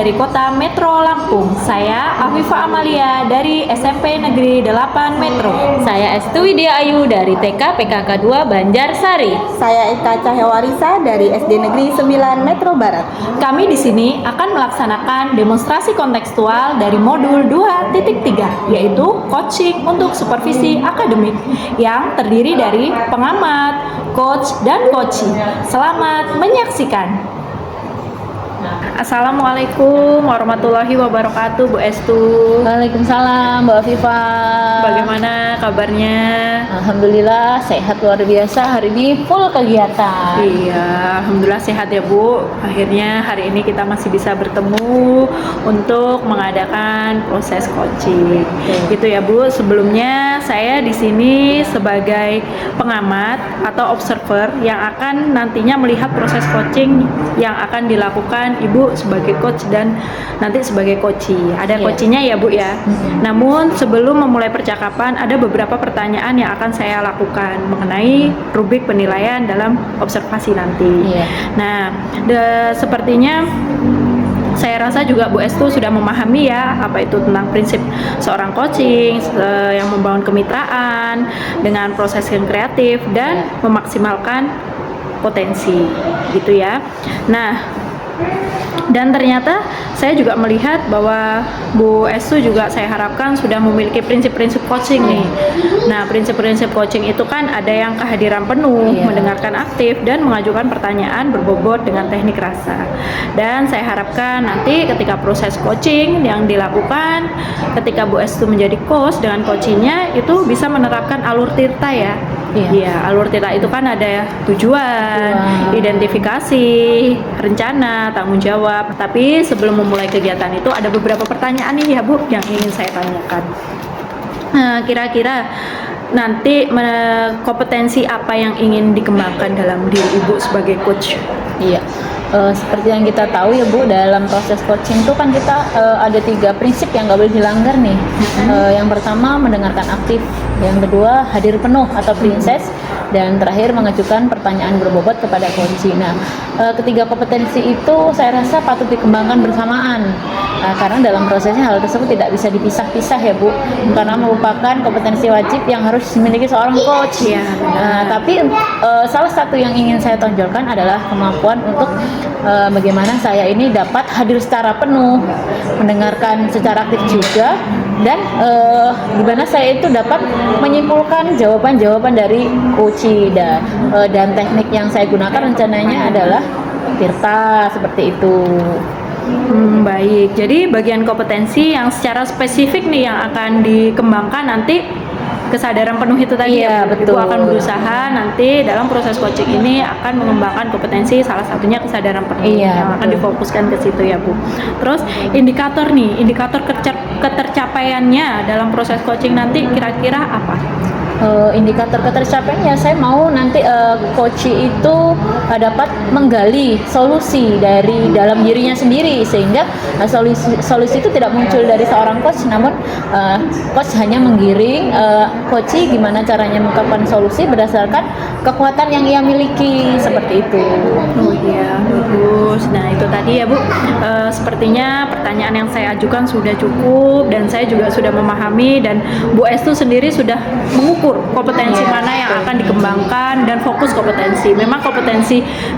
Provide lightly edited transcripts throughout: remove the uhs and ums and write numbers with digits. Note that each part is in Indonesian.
dari Kota Metro Lampung. Saya Afifa Amalia dari SMP Negeri 8 Metro. Saya Estu Widya Ayu dari TK PKK 2 Banjarsari. Saya Eka Cahyawarisa dari SD Negeri 9 Metro Barat. Kami di sini akan melaksanakan demonstrasi kontekstual dari modul 2.3, yaitu coaching untuk supervisi akademik yang terdiri dari pengamat, coach, dan coachee. Selamat menyaksikan. Assalamualaikum warahmatullahi wabarakatuh, Bu Estu. Waalaikumsalam, Mbak Afifa. Bagaimana kabarnya? Alhamdulillah sehat luar biasa. Hari ini full kegiatan. Iya, alhamdulillah sehat ya Bu. Akhirnya hari ini kita masih bisa bertemu untuk mengadakan proses coaching. Gitu ya Bu. Sebelumnya saya di sini sebagai pengamat atau observer yang akan nantinya melihat proses coaching yang akan dilakukan Ibu sebagai coach dan nanti sebagai coachee. Ada coachee-nya ya Bu ya. Namun sebelum memulai percakapan ada beberapa pertanyaan yang akan saya lakukan mengenai rubrik penilaian dalam observasi nanti. Nah, sepertinya saya rasa juga Bu Estu sudah memahami ya apa itu tentang prinsip seorang coaching yang membangun kemitraan dengan proses yang kreatif dan memaksimalkan potensi gitu ya. Nah, dan ternyata saya juga melihat bahwa Bu Estu juga saya harapkan sudah memiliki prinsip-prinsip coaching nih. Nah, prinsip-prinsip coaching itu kan ada yang kehadiran penuh, mendengarkan aktif, dan mengajukan pertanyaan berbobot dengan teknik rasa. Dan saya harapkan nanti ketika proses coaching yang dilakukan, ketika Bu Estu menjadi coach dengan coachingnya itu bisa menerapkan alur tirta ya. Iya, alur tirta itu kan ada tujuan, identifikasi, rencana, tanggung jawab. Tapi sebelum memulai kegiatan itu ada beberapa pertanyaan nih ya Bu yang ingin saya tanyakan. Kira-kira nanti kompetensi apa yang ingin dikembangkan dalam diri Ibu sebagai coach? Iya. Seperti yang kita tahu ya Bu, dalam proses coaching itu kan kita ada 3 prinsip yang nggak boleh dilanggar nih. Yang pertama mendengarkan aktif, yang kedua hadir penuh atau princess, dan terakhir mengajukan pertanyaan berbobot kepada coachee. Nah, ketiga kompetensi itu saya rasa patut dikembangkan bersamaan karena dalam prosesnya hal tersebut tidak bisa dipisah-pisah ya Bu, karena merupakan kompetensi wajib yang harus dimiliki seorang coach. Tapi salah satu yang ingin saya tonjolkan adalah kemampuan untuk bagaimana saya ini dapat hadir secara penuh, mendengarkan secara aktif juga, dan gimana saya itu dapat menyimpulkan jawaban-jawaban dari coachee. Dan teknik yang saya gunakan rencananya adalah tirta seperti itu. Baik, jadi bagian kompetensi yang secara spesifik nih yang akan dikembangkan nanti kesadaran penuh itu tadi ya. Betul. Ibu akan berusaha nanti dalam proses coaching ini akan mengembangkan kompetensi salah satunya kesadaran penuh yang akan difokuskan ke situ ya Bu. Terus indikator nih, indikator ketercapaiannya dalam proses coaching nanti kira-kira apa? Indikator ketercapaiannya saya mau nanti coachee itu dapat menggali solusi dari dalam dirinya sendiri, sehingga solusi itu tidak muncul dari seorang coach, namun coach hanya menggiring coachee gimana caranya mengungkapkan solusi berdasarkan kekuatan yang ia miliki, seperti itu. Oh iya, bagus. Nah itu tadi ya Bu, sepertinya pertanyaan yang saya ajukan sudah cukup dan saya juga sudah memahami, dan Bu Estu sendiri sudah mengukur kompetensi mana yang akan dikembangkan dan fokus kompetensi. Memang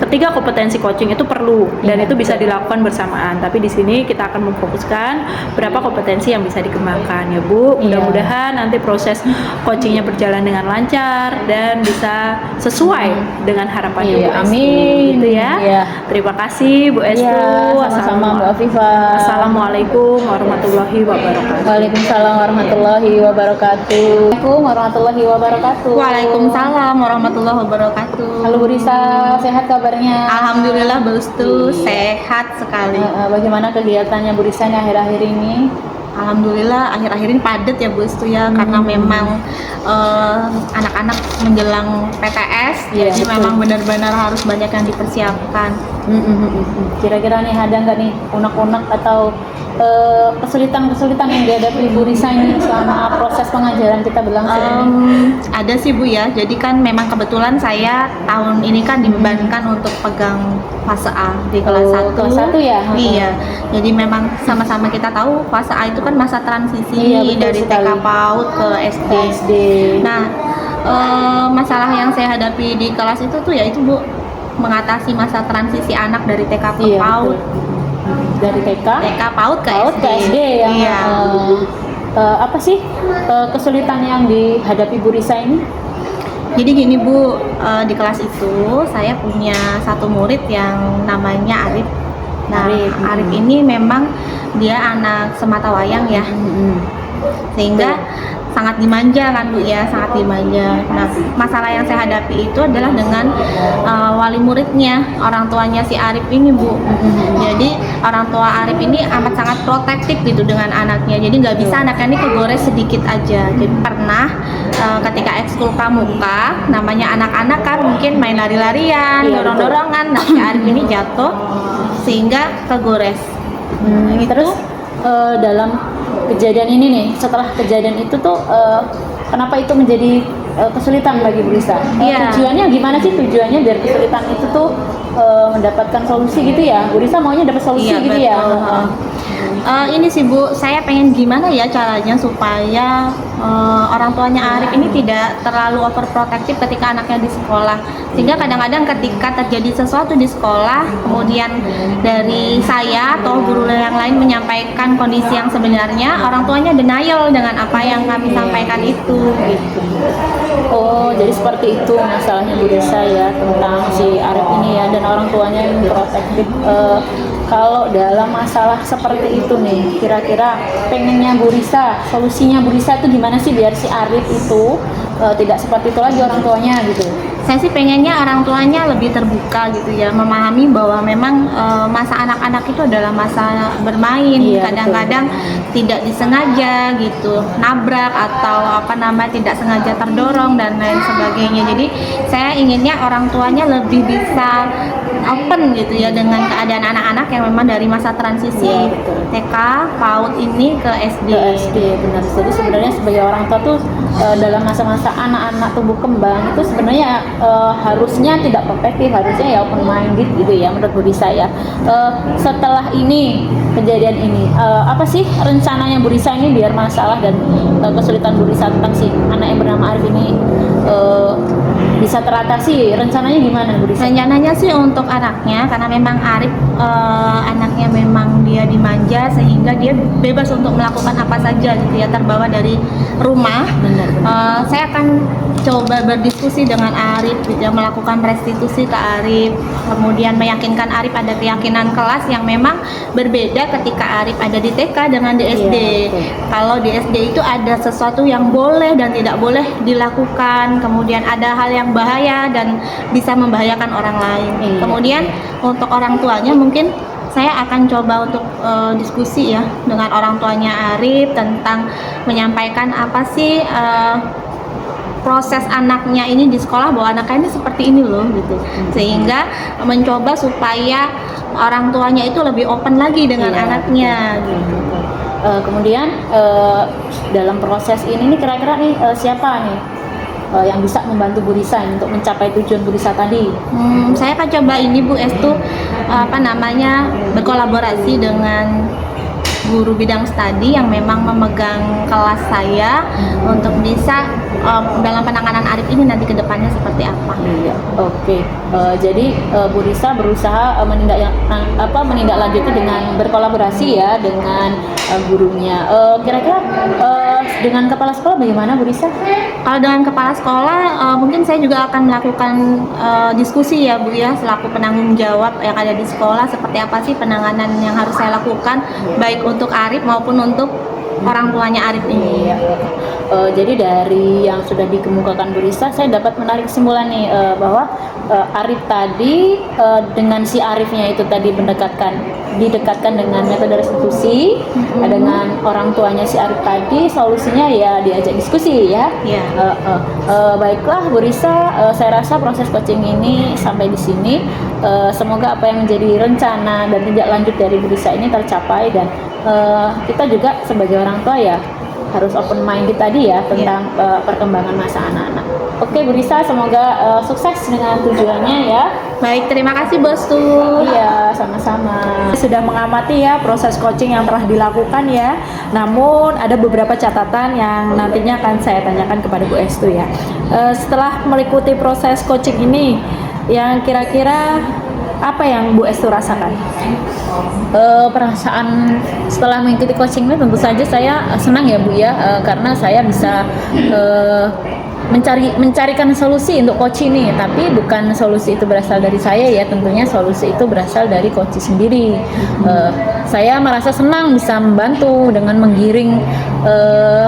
ketiga kompetensi coaching itu perlu dan itu bisa dilakukan bersamaan. Tapi di sini kita akan memfokuskan berapa kompetensi yang bisa dikembangkan ya Bu. Mudah-mudahan nanti proses coachingnya berjalan dengan lancar dan bisa sesuai dengan harapan Bu Estu. Amin. Gitu ya. Terima kasih Bu Estu. Sama-sama Bu Afifa. Assalamualaikum warahmatullahi wabarakatuh. Waalaikumsalam warahmatullahi wabarakatuh. Assalamualaikum warahmatullahi wabarakatuh. Waalaikumsalam warahmatullahi wabarakatuh. Halo Bu Risa, sehat kabarnya? Alhamdulillah Bu Estu, sehat sekali. Bagaimana kegiatannya Bu Risa nih akhir-akhir ini? Alhamdulillah akhir-akhir ini padat ya Bu Estu ya, karena memang anak-anak menjelang PTS, jadi memang benar-benar harus banyak yang dipersiapkan. Kira-kira nih ada nggak nih unek-unek atau kesulitan-kesulitan yang dihadapi Bu Risa ini selama proses pengajaran kita berlangsung ini? Ada sih Bu ya, jadi kan memang kebetulan saya tahun ini kan dibebankan untuk pegang fase A di kelas 1. Kelas 1 ya? Iya, jadi memang sama-sama kita tahu fase A itu kan masa transisi Iya, betul dari TK sekali. PAUD ke SD. SD. Nah, masalah yang saya hadapi di kelas itu tuh ya itu Bu, mengatasi masa transisi anak dari TK ke Iya, PAUD. betul. Dari TK PAUD ke PAUD SD. ke SD yang Iya. apa sih kesulitan yang dihadapi Bu Risa ini? Jadi gini Bu, di kelas itu saya punya satu murid yang namanya Arif. Nah, Arif. Arif ini memang dia anak sematawayang ya, sehingga sangat dimanja kan Bu ya, sangat dimanja. Nah, masalah yang saya hadapi itu adalah dengan wali muridnya, orang tuanya si Arif ini Bu. Jadi orang tua Arif ini amat sangat protektif gitu dengan anaknya. Jadi nggak bisa anaknya ini kegores sedikit aja. Jadi pernah ketika ekskul pramuka, namanya anak-anak kan mungkin main lari-larian, Iya, dorong-dorongan. Nah, si Arif ini jatuh sehingga kegores. Terus dalam kejadian ini nih, setelah kejadian itu tuh kenapa itu menjadi kesulitan bagi Bu Risa? Iya. Tujuannya gimana sih, tujuannya biar kesulitan itu tuh mendapatkan solusi gitu ya? Bu Risa maunya dapat solusi Iya, gitu betul. ya? Ini sih Bu, saya pengen gimana ya caranya supaya orang tuanya Arif ini tidak terlalu overprotective ketika anaknya di sekolah. Sehingga kadang-kadang ketika terjadi sesuatu di sekolah, kemudian dari saya atau guru yang lain menyampaikan kondisi yang sebenarnya, orang tuanya denial dengan apa yang kami sampaikan itu gitu. Oh, jadi seperti itu masalahnya Bu Risa ya, tentang si Arif ini ya, dan orang tuanya yang protektif. Kalau dalam masalah seperti itu nih, kira-kira pengennya Bu Risa, solusinya Bu Risa itu gimana sih biar si Arif itu tidak seperti itu lagi orang tuanya gitu? Saya sih pengennya orang tuanya lebih terbuka gitu ya, memahami bahwa memang masa anak-anak itu adalah masa bermain. Iya, Kadang-kadang tidak disengaja gitu, nabrak atau tidak sengaja terdorong dan lain sebagainya. Jadi saya inginnya orang tuanya lebih bisa open gitu ya dengan keadaan anak-anak yang memang dari masa transisi Iya, betul. TK, PAUD ini ke SD. Ke SD, benar. Jadi sebenarnya sebagai orang tua tuh dalam masa-masa anak-anak tumbuh kembang itu sebenarnya harusnya tidak protektif, harusnya ya open minded gitu ya menurut Bu Risa ya. Setelah ini kejadian ini, apa sih rencananya Bu Risa ini biar masalah dan kesulitan Bu Risa tentang si anak yang bernama Arif ini bisa teratasi? Rencananya gimana Bu Risa? Rencananya sih untuk anaknya, karena memang Arif anaknya memang dia dimanja sehingga dia bebas untuk melakukan apa saja gitu ya, terbawa dari rumah. Benar. Saya akan coba berdiskusi dengan Arif gitu ya, melakukan restitusi ke Arif, kemudian meyakinkan Arif ada keyakinan kelas yang memang berbeda ketika Arif ada di TK dengan di SD. Iya, betul. Kalau di SD itu ada sesuatu yang boleh dan tidak boleh dilakukan, kemudian ada hal yang bahaya dan bisa membahayakan orang lain. Iya. Kemudian untuk orang tuanya mungkin saya akan coba untuk diskusi ya dengan orang tuanya Arif tentang menyampaikan apa sih proses anaknya ini di sekolah, bahwa anaknya ini seperti ini loh gitu, sehingga mencoba supaya orang tuanya itu lebih open lagi dengan Iya, anaknya gitu. Kemudian dalam proses ini nih kira-kira nih siapa nih yang bisa membantu Bu Risa untuk mencapai tujuan Bu Risa tadi? Saya akan coba ini Bu Estu berkolaborasi dengan guru bidang studi yang memang memegang kelas saya untuk bisa dalam penanganan Arif ini nanti ke depannya seperti apa. Iya, oke. Jadi Bu Risa berusaha menindaklanjuti dengan berkolaborasi ya dengan gurunya. Kira-kira dengan kepala sekolah bagaimana Bu Risa? Kalau dengan kepala sekolah mungkin saya juga akan melakukan diskusi ya Bu ya, selaku penanggung jawab yang ada di sekolah, seperti apa sih penanganan yang harus saya lakukan baik untuk Arif maupun untuk orang tuanya Arif ini. Jadi dari yang sudah dikemukakan Bu Risa, saya dapat menarik kesimpulan nih bahwa Arif tadi dengan si Arifnya itu tadi didekatkan dengan metode restitusi, dengan orang tuanya si Arif tadi, solusinya ya diajak diskusi ya. Iya. Baiklah Bu Risa, saya rasa proses coaching ini sampai di sini. Semoga apa yang menjadi rencana dan tindak lanjut dari Bu Risa ini tercapai dan kita juga sebagai orang tua ya harus open minded tadi ya tentang perkembangan masa anak-anak. Oke Bu Risa, semoga sukses dengan tujuannya ya. Baik, terima kasih Bos Tu. Iya, sama-sama. Sudah mengamati ya proses coaching yang telah dilakukan ya. Namun ada beberapa catatan yang nantinya akan saya tanyakan kepada Bu Estu ya. Setelah mengikuti proses coaching ini, yang kira-kira apa yang Bu Estu rasakan? Perasaan setelah mengikuti coaching ini tentu saja saya senang ya Bu ya, karena saya bisa mencarikan solusi untuk coach ini, tapi bukan solusi itu berasal dari saya ya, tentunya solusi itu berasal dari coach sendiri. Saya merasa senang bisa membantu dengan menggiring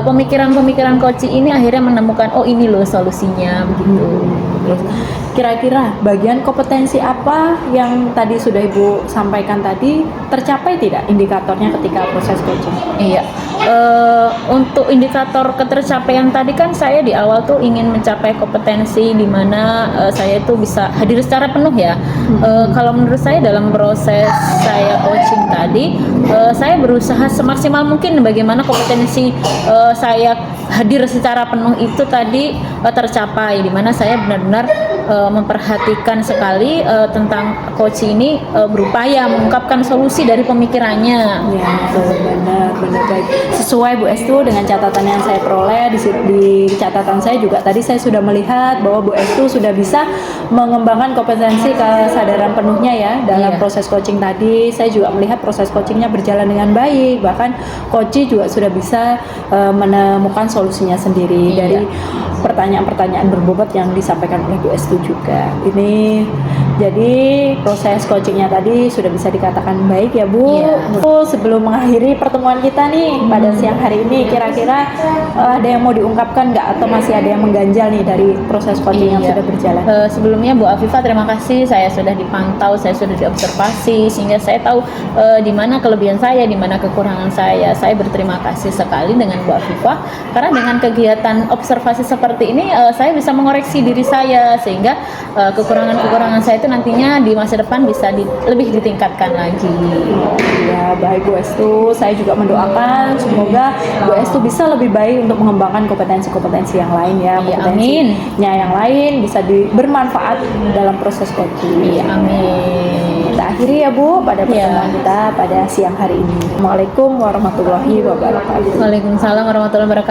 pemikiran-pemikiran coach ini, akhirnya menemukan oh ini loh solusinya begitu. Kira-kira bagian kompetensi apa yang tadi sudah Ibu sampaikan tadi tercapai tidak indikatornya ketika proses coaching? Iya, untuk indikator ketercapaian tadi kan saya di awal tuh ingin mencapai kompetensi di mana saya itu bisa hadir secara penuh ya. Kalau menurut saya dalam proses saya coaching tadi, saya berusaha semaksimal mungkin bagaimana kompetensi saya hadir secara penuh itu tadi tercapai, di mana saya benar-benar memperhatikan sekali tentang coach ini berupaya mengungkapkan solusi dari pemikirannya. Ya, benar baik. Sesuai Bu Estu dengan catatan yang saya peroleh di catatan saya juga tadi saya sudah melihat bahwa Bu Estu sudah bisa mengembangkan kompetensi kesadaran penuhnya ya dalam proses coaching tadi. Saya juga melihat proses coachingnya berjalan dengan baik, bahkan coach juga sudah bisa menemukan solusinya sendiri dari pertanyaan-pertanyaan berbobot yang disampaikan oleh Bu Estu juga. Ini jadi proses coachingnya tadi sudah bisa dikatakan baik ya Bu. Sebelum mengakhiri pertemuan kita nih pada siang hari ini, kira-kira ada yang mau diungkapkan nggak atau masih ada yang mengganjal nih dari proses coaching yang sudah berjalan? Sebelumnya Bu Afifah terima kasih, saya sudah dipantau, saya sudah diobservasi sehingga saya tahu di mana kelebihan saya, di mana kekurangan saya. Saya berterima kasih sekali dengan Bu Afifah karena dengan kegiatan observasi seperti ini saya bisa mengoreksi diri saya sehingga kekurangan-kekurangan saya itu nantinya di masa depan bisa lebih ditingkatkan lagi. Ya, baik Bu Estu, saya juga mendoakan semoga Bu Estu bisa lebih baik untuk mengembangkan kompetensi-kompetensi yang lain ya, kompetensinya yang lain bisa bermanfaat dalam proses coaching. Amin. Kita akhiri ya Bu pada pertemuan kita pada siang hari ini. Assalamualaikum warahmatullahi wabarakatuh. Waalaikumsalam warahmatullahi wabarakatuh.